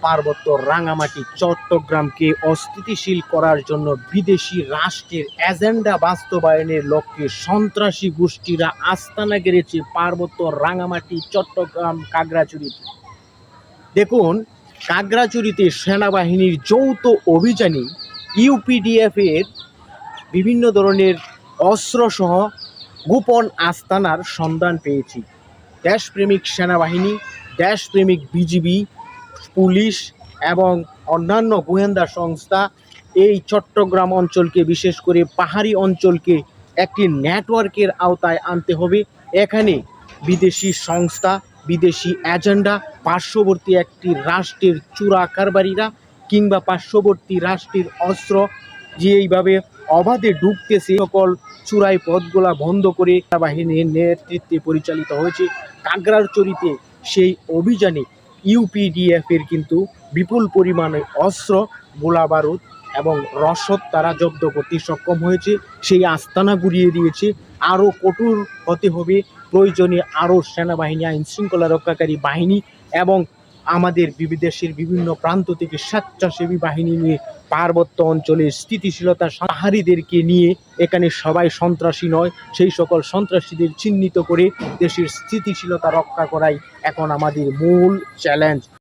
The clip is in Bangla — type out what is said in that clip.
পার্বত্য রাঙামাটি চট্টগ্রামকে অস্থিতিশীল করার জন্য বিদেশি রাষ্ট্রের এজেন্ডা বাস্তবায়নের লক্ষ্যে সন্ত্রাসী গোষ্ঠীরা আস্তানা গেড়েছে পার্বত্য রাঙামাটি চট্টগ্রাম খাগড়াছড়িতে। দেখুন, খাগড়াছড়িতে সেনাবাহিনীর যৌথ অভিযানে ইউপিডিএফ এর বিভিন্ন ধরনের অস্ত্রসহ গোপন আস্তানার সন্ধান পেয়েছি। দেশপ্রেমিক সেনাবাহিনী, দেশপ্রেমিক বিজিবি, পুলিশ এবং অন্যান্য গোয়েন্দা সংস্থা এই চট্টগ্রাম অঞ্চলকে, বিশেষ করে পাহাড়ি অঞ্চলকে একটি নেটওয়ার্কের আওতায় আনতে হবে। এখানে বিদেশি সংস্থা, বিদেশি এজেন্ডা, পার্শ্ববর্তী একটি রাষ্ট্রের চোরা কারবারিরা কিংবা পার্শ্ববর্তী রাষ্ট্রের অস্ত্র যে এইভাবে অবাধে ঢুকতেছে, সকল চুরাই পথগুলা বন্ধ করে বাহিনীর নেতৃত্বে পরিচালিত হয়েছে। খাগড়াছড়িতে সেই অভিযানে ইউপিডিএফ এর কিন্তু বিপুল পরিমাণে অস্ত্র, গোলা বারুদ এবং রসদ তারা জব্দ করতে সক্ষম হয়েছে। সেই আস্তানা গুড়িয়ে দিয়েছে। আরও কঠোর হতে হবে, প্রয়োজনে আরও সেনাবাহিনী, আইন শৃঙ্খলা রক্ষাকারী বাহিনী এবং আমাদের দেশের বিভিন্ন প্রান্ত থেকে স্বেচ্ছাসেবী বাহিনী নিয়ে পার্বত্য অঞ্চলের স্থিতিশীলতা, পাহাড়িদেরকে নিয়ে, এখানে সবাই সন্ত্রাসী নয়, সেই সকল সন্ত্রাসীদের চিহ্নিত করে দেশের স্থিতিশীলতা রক্ষা করাই এখন আমাদের মূল চ্যালেঞ্জ।